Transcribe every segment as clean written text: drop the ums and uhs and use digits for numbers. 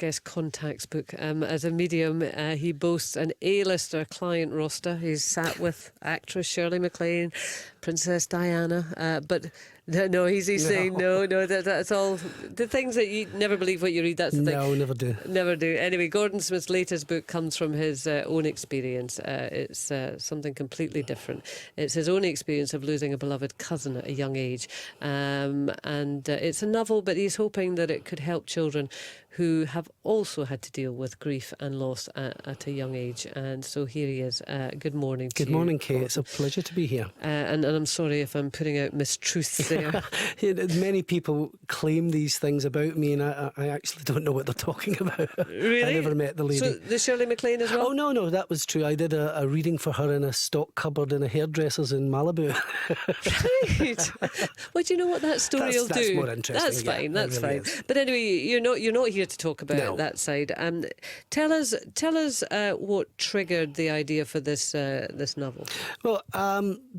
Guest Contacts book. As a medium, he boasts an A-lister client roster. He's sat with actress Shirley MacLaine, Princess Diana, but no, he's saying no, that's all the things that you never believe what you read. That's the thing. No, never do. Never do. Anyway, Gordon Smith's latest book comes from his own experience. It's something completely different. It's his own experience of losing a beloved cousin at a young age. And it's a novel, but he's hoping that it could help children who have also had to deal with grief and loss at a young age. And so here he is. Good morning to you. Good morning, Kate. It's a pleasure to be here. And I'm sorry if I'm putting out mistruths there. Many people claim these things about me, and I actually don't know what they're talking about. Really? I never met the lady. So the Shirley MacLaine as well? Oh, no, that was true. I did a reading for her in a stock cupboard in a hairdresser's in Malibu. Right. Well, do you know what that story will do? That's more interesting. That's fine. That's really fine. is. But anyway, you're not here to talk about No. that side. Tell us what triggered the idea for this novel. Well,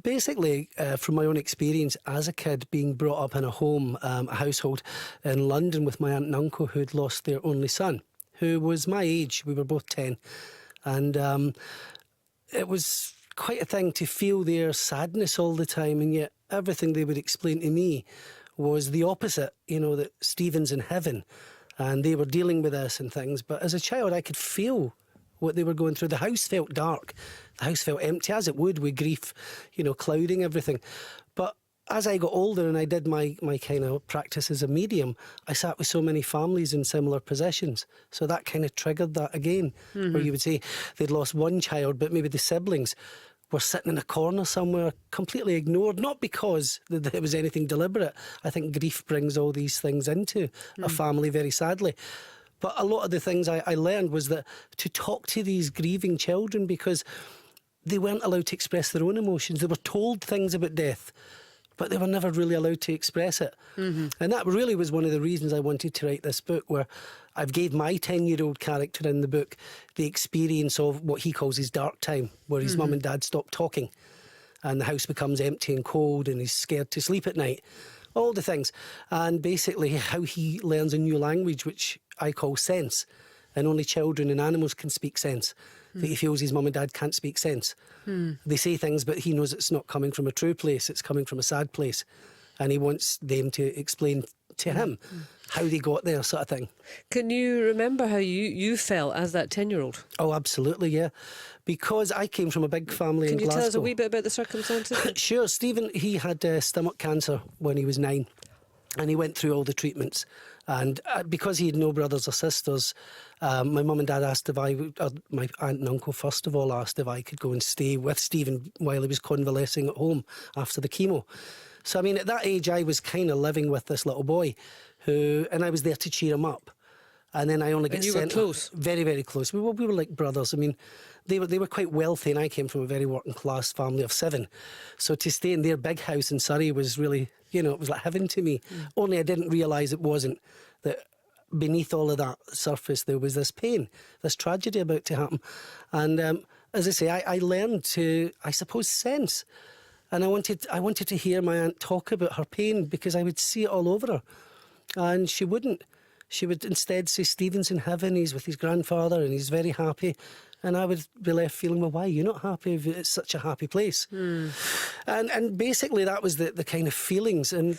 basically, from my own experience as a kid, being brought up in a home, a household in London with my aunt and uncle who'd lost their only son, who was my age. We were both 10. And it was quite a thing to feel their sadness all the time, and yet everything they would explain to me was the opposite, that Stephen's in heaven and they were dealing with this and things. But as a child, I could feel what they were going through. The house felt dark. The house felt empty, as it would with grief, clouding everything. But as I got older and I did my kind of practice as a medium, I sat with so many families in similar positions. So that kind of triggered that again, where you would say they'd lost one child, but maybe the siblings were sitting in a corner somewhere, completely ignored, not because there was anything deliberate. I think grief brings all these things into a family, very sadly. But a lot of the things I learned was that to talk to these grieving children, because they weren't allowed to express their own emotions. They were told things about death, but they were never really allowed to express it. And that really was one of the reasons I wanted to write this book, where I've gave my 10-year-old character in the book the experience of what he calls his dark time, where his mum and dad stop talking and the house becomes empty and cold and he's scared to sleep at night. All the things. And basically how he learns a new language, which I call sense. And only children and animals can speak sense. That he feels his mum and dad can't speak sense. They say things, but he knows it's not coming from a true place, it's coming from a sad place. And he wants them to explain to him how they got there, sort of thing. Can you remember how you felt as that 10-year-old? Oh, absolutely, yeah. Because I came from a big family in Glasgow. Can you tell us a wee bit about the circumstances? Sure. Stephen, he had stomach cancer when he was 9. And he went through all the treatments. And because he had no brothers or sisters, my mum and dad asked my aunt and uncle first of all asked if I could go and stay with Stephen while he was convalescing at home after the chemo. So, I mean, at that age, I was kind of living with this little boy and I was there to cheer him up. And then I only get sent... And you were close? Very, very close. We were like brothers. I mean, they were quite wealthy and I came from a very working class family of 7. So to stay in their big house in Surrey was really, it was like heaven to me. Only I didn't realise it wasn't, that beneath all of that surface there was this pain, this tragedy about to happen. And as I say, I learned to, I suppose, sense. And I wanted to hear my aunt talk about her pain, because I would see it all over her. And she wouldn't. She would instead say, Stephen's in heaven, he's with his grandfather and he's very happy. And I would be left feeling, well, why are you not happy if it's such a happy place? And basically that was the kind of feelings. And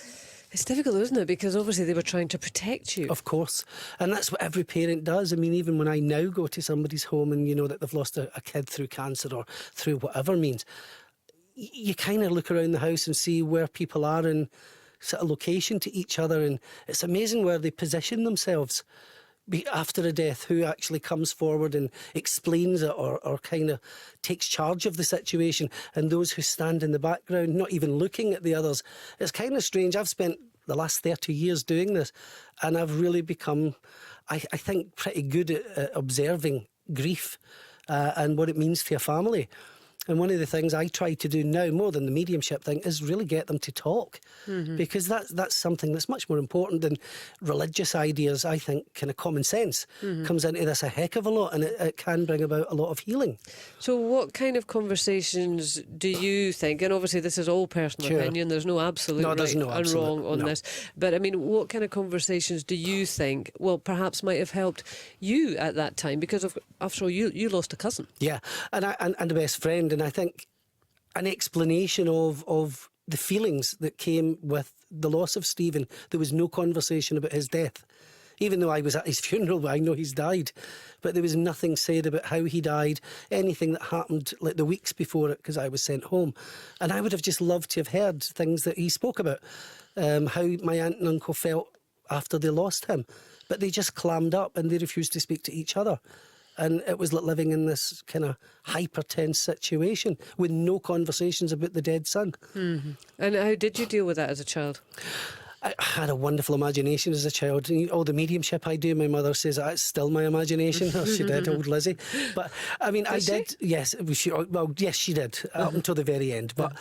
it's difficult, isn't it? Because obviously they were trying to protect you. Of course. And that's what every parent does. I mean, even when I now go to somebody's home and that they've lost a kid through cancer or through whatever means, you kind of look around the house and see where people are in sort of location to each other, and it's amazing where they position themselves after a death, who actually comes forward and explains it or kind of takes charge of the situation, and those who stand in the background not even looking at the others. It's kind of strange. I've spent the last 30 years doing this, and I've really become, I think, pretty good at observing grief and what it means to a family. And one of the things I try to do now, more than the mediumship thing, is really get them to talk. Because that's something that's much more important than religious ideas. I think kind of common sense comes into this a heck of a lot, and it can bring about a lot of healing. So what kind of conversations do you think, and obviously this is all personal Sure. opinion, there's no absolute No, there's right no and absolute, wrong on no. this, but I mean, what kind of conversations do you think, well, perhaps might have helped you at that time? Because after all, you lost a cousin. Yeah, and a best friend, and I think an explanation of the feelings that came with the loss of Stephen. There was no conversation about his death. Even though I was at his funeral, I know he's died, but there was nothing said about how he died, anything that happened like the weeks before it, because I was sent home. And I would have just loved to have heard things that he spoke about, how my aunt and uncle felt after they lost him. But they just clammed up and they refused to speak to each other. And it was like living in this kind of hyper-tense situation with no conversations about the dead son. And how did you deal with that as a child? I had a wonderful imagination as a child. All the mediumship I do, my mother says that's still my imagination. Oh, she did, old Lizzie. But I mean, I did. Yes, yes, she did up until the very end. But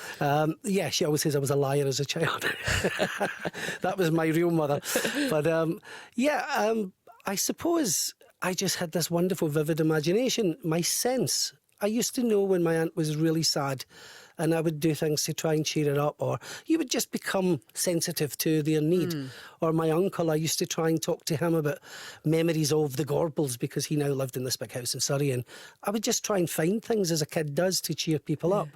yeah, she always says I was a liar as a child. That was my real mother. But I suppose I just had this wonderful, vivid imagination. My sense. I used to know when my aunt was really sad, and I would do things to try and cheer her up, or you would just become sensitive to their need. Or my uncle, I used to try and talk to him about memories of the Gorbals, because he now lived in this big house in Surrey, and I would just try and find things, as a kid does, to cheer people up.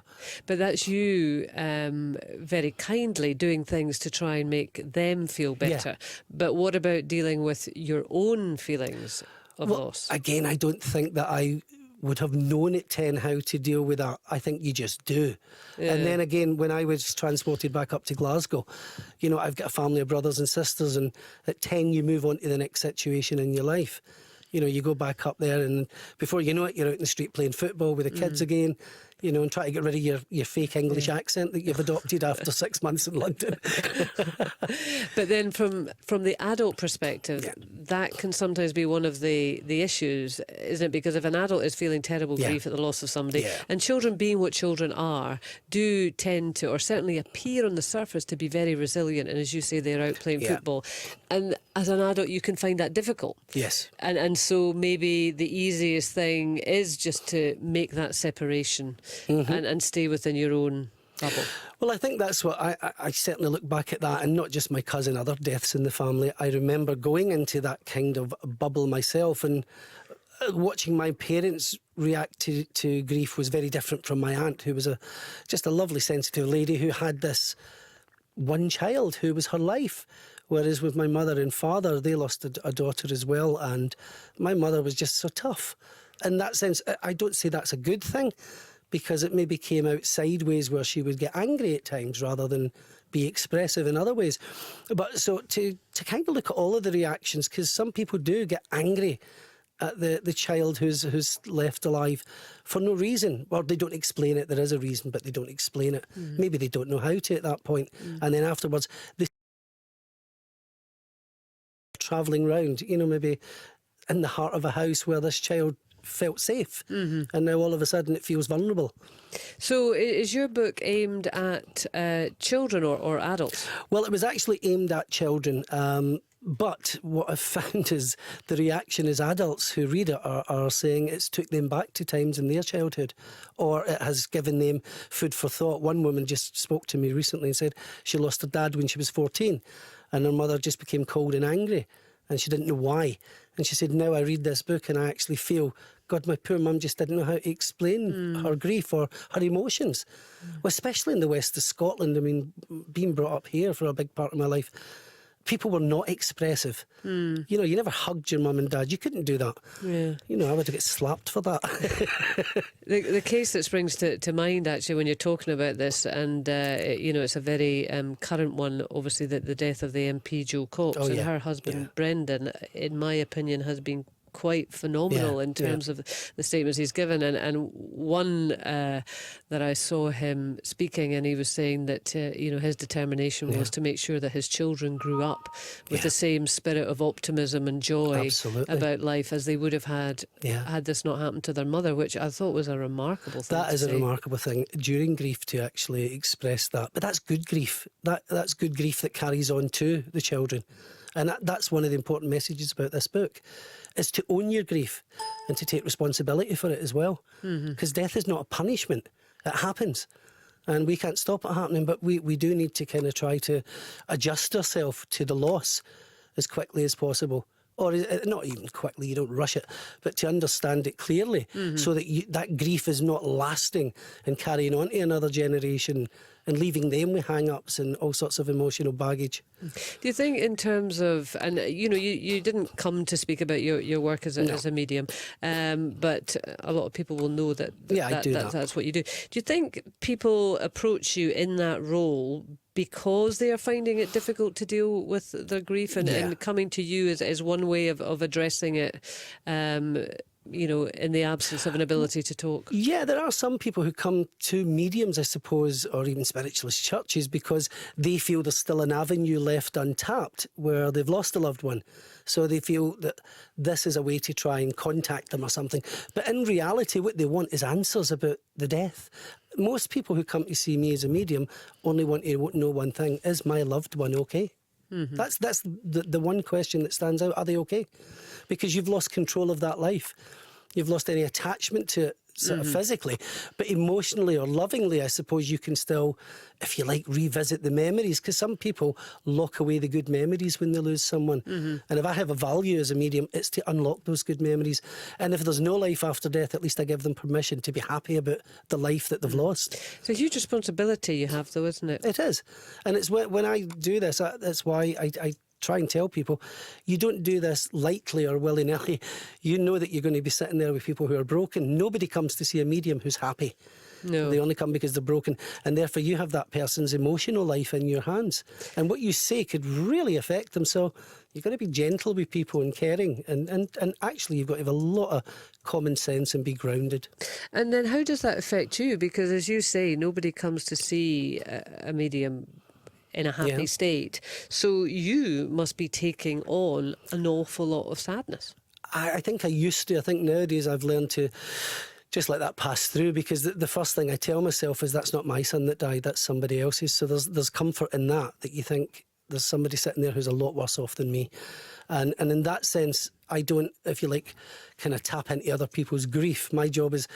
But that's you very kindly doing things to try and make them feel better. But what about dealing with your own feelings of loss? Again, I don't think that I would have known at 10 how to deal with that. I think you just do. And then again, when I was transported back up to Glasgow, you know, I've got a family of brothers and sisters, and at 10 you move on to the next situation in your life. You know, you go back up there, and before you know it, you're out in the street playing football with the kids again, you know, and try to get rid of your fake English accent that you've adopted after 6 months in London. But then from the adult perspective, that can sometimes be one of the issues, isn't it? Because if an adult is feeling terrible grief at the loss of somebody, and children being what children are, do tend to, or certainly appear on the surface to be very resilient, and as you say, they're out playing football. And as an adult, you can find that difficult. Yes. And so maybe the easiest thing is just to make that separation and stay within your own bubble. Well, I think that's what I certainly look back at that, and not just my cousin, other deaths in the family. I remember going into that kind of bubble myself, and watching my parents react to grief was very different from my aunt, who was just a lovely, sensitive lady who had this one child who was her life. Whereas with my mother and father, they lost a daughter as well, and my mother was just so tough. In that sense, I don't say that's a good thing, because it maybe came out sideways where she would get angry at times rather than be expressive in other ways. But so to kind of look at all of the reactions, because some people do get angry at the child who's left alive for no reason. Or they don't explain it. There is a reason, but they don't explain it. Maybe they don't know how to at that point. And then afterwards, they travelling round, you know, maybe in the heart of a house where this child felt safe, and now all of a sudden it feels vulnerable. So is your book aimed at children or adults? Well, it was actually aimed at children, but what I've found is the reaction is adults who read it are saying it's took them back to times in their childhood, or it has given them food for thought. One woman just spoke to me recently and said she lost her dad when she was 14, and her mother just became cold and angry, and she didn't know why. And she said, now I read this book and I actually feel, God, my poor mum just didn't know how to explain her grief or her emotions. Well, especially in the west of Scotland. I mean, being brought up here for a big part of my life, people were not expressive. You know, you never hugged your mum and dad. You couldn't do that. Yeah. You know, I would have got slapped for that. The case that springs to mind, actually, when you're talking about this, and, you know, it's a very current one, obviously, the death of the MP Jo Cox, and her husband, Brendan, in my opinion, has been quite phenomenal in terms of the statements he's given. And one that I saw him speaking, and he was saying that his determination was to make sure that his children grew up with the same spirit of optimism and joy about life as they would have had had this not happened to their mother, which I thought was a remarkable thing. That is a remarkable thing during grief to actually express that. But that's good grief. That's good grief that carries on to the children. And that's one of the important messages about this book, is to own your grief and to take responsibility for it as well. Because death is not a punishment. It happens. And we can't stop it happening, but we do need to kind of try to adjust ourselves to the loss as quickly as possible. Or not even quickly, you don't rush it, but to understand it clearly so that that grief is not lasting and carrying on to another generation and leaving them with hang-ups and all sorts of emotional baggage. Do you think in terms of, and you didn't come to speak about your work as a medium, but a lot of people will know that's what you do. Do you think people approach you in that role because they are finding it difficult to deal with their grief and coming to you as one way of addressing it, in the absence of an ability to talk? Yeah, there are some people who come to mediums, I suppose, or even spiritualist churches because they feel there's still an avenue left untapped where they've lost a loved one. So they feel that this is a way to try and contact them or something. But in reality, what they want is answers about the death. Most people who come to see me as a medium only want to know one thing: is my loved one okay? That's the one question that stands out. Are they okay? Because you've lost control of that life. You've lost any attachment to it sort of physically, but emotionally or lovingly, I suppose you can still, if you like, revisit the memories, because some people lock away the good memories when they lose someone. And if I have a value as a medium, it's to unlock those good memories. And if there's no life after death, at least I give them permission to be happy about the life that they've lost. It's a huge responsibility you have, though, isn't it? It is. And it's when I do this, that's why I try and tell people, you don't do this lightly or willy-nilly. You know that you're going to be sitting there with people who are broken. Nobody comes to see a medium who's happy. No. They only come because they're broken. And therefore you have that person's emotional life in your hands. And what you say could really affect them. So you've got to be gentle with people and caring. And actually you've got to have a lot of common sense and be grounded. And then how does that affect you? Because as you say, nobody comes to see a medium in a happy state. So you must be taking on an awful lot of sadness. I think I used to. I think nowadays I've learned to just let that pass through, because the first thing I tell myself is that's not my son that died, that's somebody else's. So there's comfort in that you think there's somebody sitting there who's a lot worse off than me. And in that sense, I don't, if you like, kind of tap into other people's grief. My job is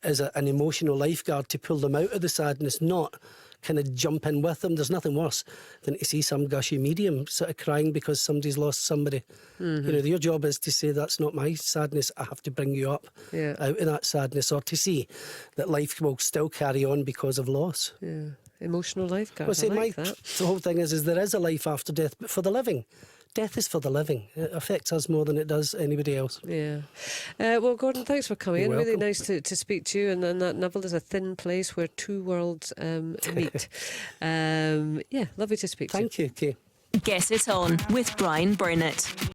an emotional lifeguard to pull them out of the sadness, not kind of jump in with them. There's nothing worse than to see some gushy medium sort of crying because somebody's lost somebody. Your job is to say, that's not my sadness, I have to bring you up out of that sadness, or to see that life will still carry on because of loss. Emotional lifeguard. Well, see, the whole thing is there is a life after death, but for the living. Death is for the living. It affects us more than it does anybody else. Well, Gordon, thanks for coming in. Really nice to speak to you. And that novel is a thin place where two worlds meet. Lovely to speak to you. Thank you, Kay. Get It On with Brian Burnett.